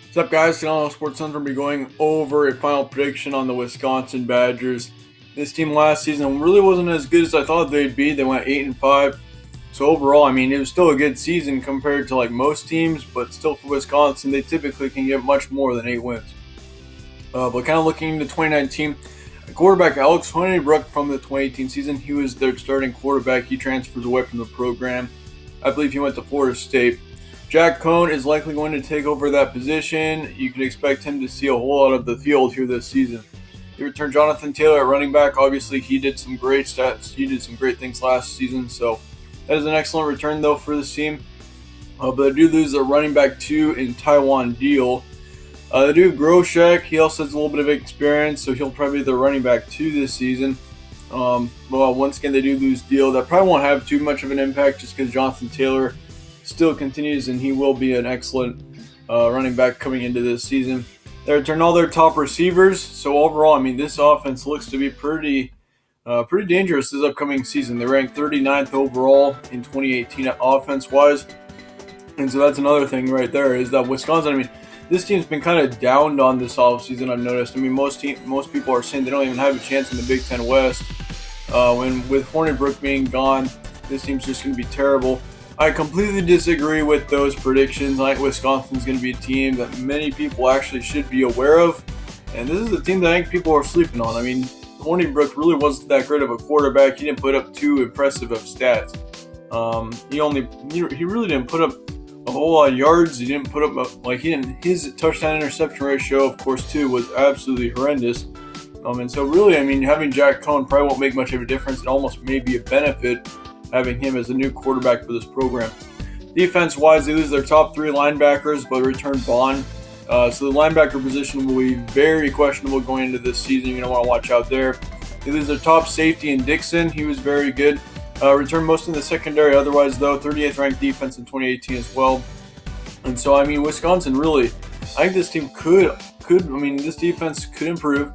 What's up, guys? Canelo Sports Center will be going over a final prediction on the Wisconsin Badgers. This team last season really wasn't as good as I thought they'd be. They went 8-5. So overall, it was still a good season compared to like most teams, but still for Wisconsin, they typically can get much more than 8 wins. But kind of looking into 2019, quarterback Alex Honeybrook from the 2018 season, he was their starting quarterback. He transfers away from the program. I believe he went to Florida State. Jack Coan is likely going to take over that position. You can expect him to see a whole lot of the field here this season. They return Jonathan Taylor at running back. Obviously, he did some great stats. He did some great things last season, so that is an excellent return, though, for this team. But they do lose their running back, too, in Taiwan Deal. They do have Groshek. He also has a little bit of experience, so he'll probably be the running back, too, this season. Once again, they do lose Deal. That probably won't have too much of an impact just because Jonathan Taylor still continues, and he will be an excellent running back coming into this season. They return all their top receivers, so overall, this offense looks to be pretty dangerous this upcoming season. They ranked 39th overall in 2018 offense-wise, and so that's another thing right there is that Wisconsin. This team's been kind of downed on this offseason. I've noticed. Most people are saying they don't even have a chance in the Big Ten West. When with Hornibrook being gone, this team's just going to be terrible. I completely disagree with those predictions. I think Wisconsin's going to be a team that many people actually should be aware of. And this is a team that I think people are sleeping on. Hornibrook really wasn't that great of a quarterback. He didn't put up too impressive of stats. He really didn't put up a whole lot of yards. He didn't put up his touchdown interception ratio, of course, too, was absolutely horrendous. And so really, having Jack Coan probably won't make much of a difference. It almost may be a benefit having him as a new quarterback for this program. Defense-wise, they lose their top 3 linebackers, but return Bond. So the linebacker position will be very questionable going into this season. You're going to want to watch out there. They lose their top safety in Dixon. He was very good. Return most in the secondary. Otherwise, though, 38th ranked defense in 2018 as well. And so, Wisconsin really, I think this team this defense could improve.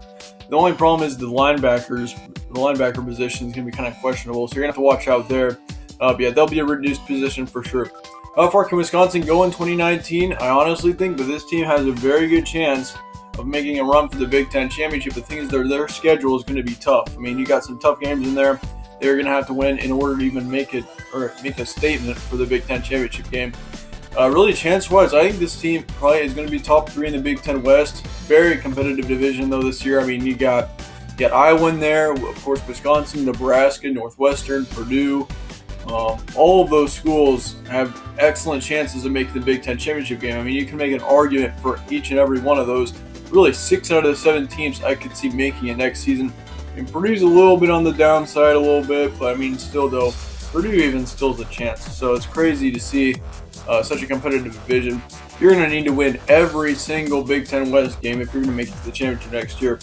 The only problem is the linebacker position is going to be kind of questionable, so you're going to have to watch out there. But yeah, they'll be a reduced position for sure. How far can Wisconsin go in 2019? I honestly think that this team has a very good chance of making a run for the Big Ten Championship. The thing is, their schedule is going to be tough. You got some tough games in there. They're going to have to win in order to even make a statement for the Big Ten Championship game. Really, chance-wise, I think this team probably is going to be top 3 in the Big Ten West. Very competitive division, though, this year. You got Iowa in there, of course, Wisconsin, Nebraska, Northwestern, Purdue. All of those schools have excellent chances of making the Big Ten Championship game. You can make an argument for each and every one of those. Really, 6 out of the 7 teams I could see making it next season. Purdue's a little bit on the downside, but still, though, Purdue even still has a chance. So it's crazy to see such a competitive division. You're going to need to win every single Big Ten West game if you're going to make it to the championship next year.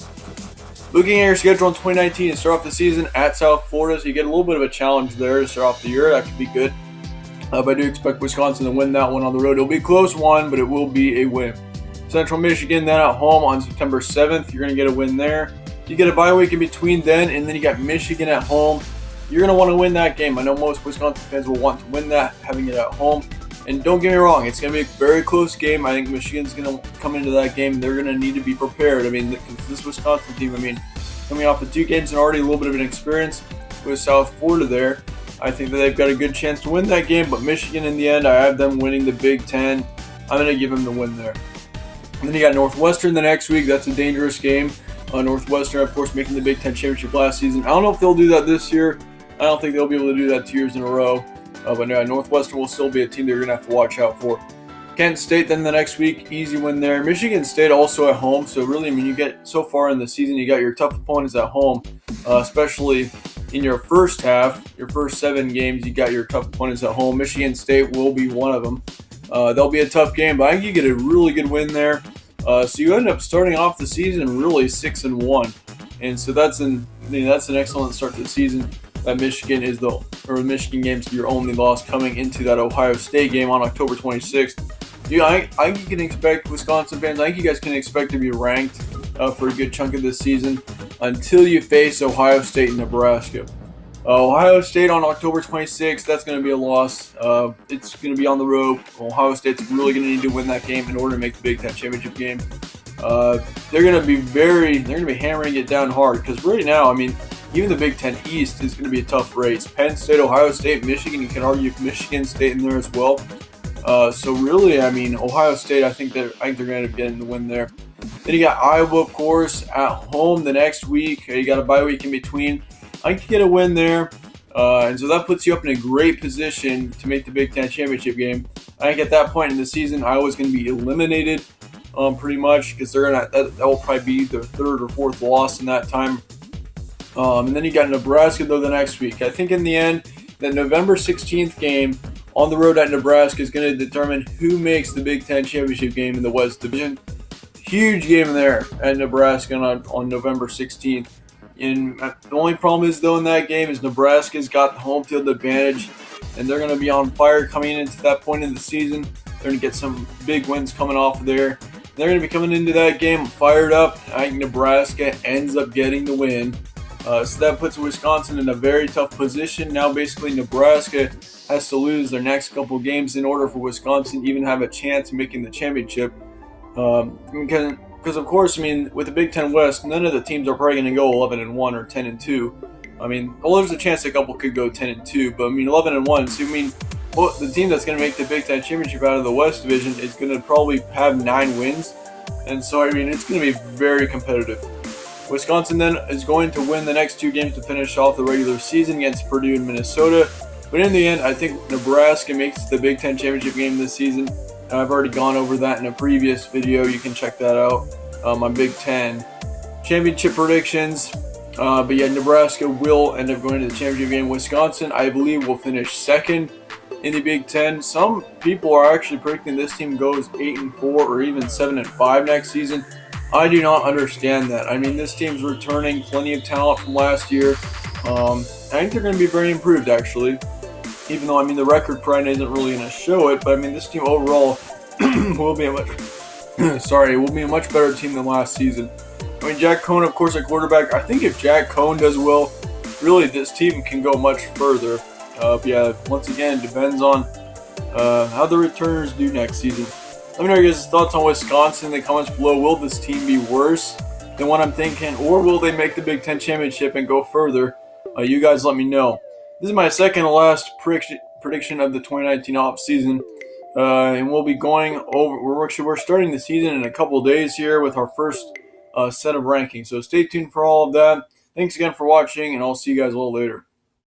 Looking at your schedule in 2019 and start off the season at South Florida, so you get a little bit of a challenge there to start off the year. That could be good. But I do expect Wisconsin to win that one on the road. It'll be a close one, but it will be a win. Central Michigan then at home on September 7th. You're going to get a win there. You get a bye week in between then, and then you got Michigan at home. You're going to want to win that game. I know most Wisconsin fans will want to win that, having it at home. And don't get me wrong, it's going to be a very close game. I think Michigan's going to come into that game. They're going to need to be prepared. This Wisconsin team, coming off of 2 games and already a little bit of an experience with South Florida there, I think that they've got a good chance to win that game. But Michigan, in the end, I have them winning the Big Ten. I'm going to give them the win there. And then you got Northwestern the next week. That's a dangerous game. Northwestern, of course, making the Big Ten Championship last season. I don't know if they'll do that this year. I don't think they'll be able to do that 2 years in a row. But no, Northwestern will still be a team that you're going to have to watch out for. Kent State then the next week, easy win there. Michigan State also at home. So really, you get so far in the season, you got your tough opponents at home, especially in your first half, your first 7 games, you got your tough opponents at home. Michigan State will be one of them. They'll be a tough game, but I think you get a really good win there. So you end up starting off the season really 6-1, and so that's an excellent start to the season. That Michigan Michigan game's your only loss coming into that Ohio State game on October 26th. I think you can expect Wisconsin fans. I think you guys can expect to be ranked for a good chunk of this season until you face Ohio State and Nebraska. Ohio State on October 26th, that's going to be a loss. It's going to be on the road. Ohio State's really going to need to win that game in order to make the Big Ten championship game. They're going to be hammering it down hard because right now, I mean, even the Big Ten East is going to be a tough race. Penn State, Ohio State, Michigan. You can argue Michigan State in there as well. So really, I mean, Ohio State, I think they're going to end up getting the win there. Then you got Iowa, of course, at home the next week. You got a bye week in between. I can get a win there. And so that puts you up in a great position to make the Big Ten championship game. I think at that point in the season, Iowa's going to be eliminated pretty much because that will probably be their third or fourth loss in that time. And then you got Nebraska, though, the next week. I think in the end, that November 16th game on the road at Nebraska is going to determine who makes the Big Ten championship game in the West Division. Huge game there at Nebraska on November 16th. And the only problem is, though, in that game is Nebraska's got the home field advantage, and they're going to be on fire coming into that point in the season. They're going to get some big wins coming off of there. They're going to be coming into that game fired up. I think Nebraska ends up getting the win. So that puts Wisconsin in a very tough position. Now, basically, Nebraska has to lose their next couple games in order for Wisconsin to even have a chance of making the championship. Because of course, I mean, with the Big Ten West, none of the teams are probably going to go 11-1 or 10-2. I mean, well, there's a chance a couple could go 10-2, but I mean, 11-1. So I mean, well, the team that's going to make the Big Ten championship out of the West Division is going to probably have 9 wins, and so I mean, it's going to be very competitive. Wisconsin then is going to win the next 2 games to finish off the regular season against Purdue and Minnesota. But in the end, I think Nebraska makes the Big Ten championship game this season. And I've already gone over that in a previous video. You can check that out. My Big Ten championship predictions. But yeah, Nebraska will end up going to the championship game. Wisconsin, I believe, will finish second in the Big Ten. Some people are actually predicting this team goes 8-4 or even 7-5 next season. I do not understand that. I mean, this team's returning plenty of talent from last year. I think they're going to be very improved, actually. Even though, I mean, the record probably isn't really going to show it. But, I mean, this team overall will be a much better team than last season. I mean, Jack Cohn, of course, at quarterback. I think if Jack Cohn does well, really this team can go much further. But yeah, once again, it depends on how the returners do next season. Let me know your guys' thoughts on Wisconsin in the comments below. Will this team be worse than what I'm thinking, or will they make the Big Ten championship and go further? You guys let me know. This is my second to last prediction of the 2019 offseason. And we'll be going over. We're starting the season in a couple of days here with our first set of rankings. So stay tuned for all of that. Thanks again for watching, and I'll see you guys a little later.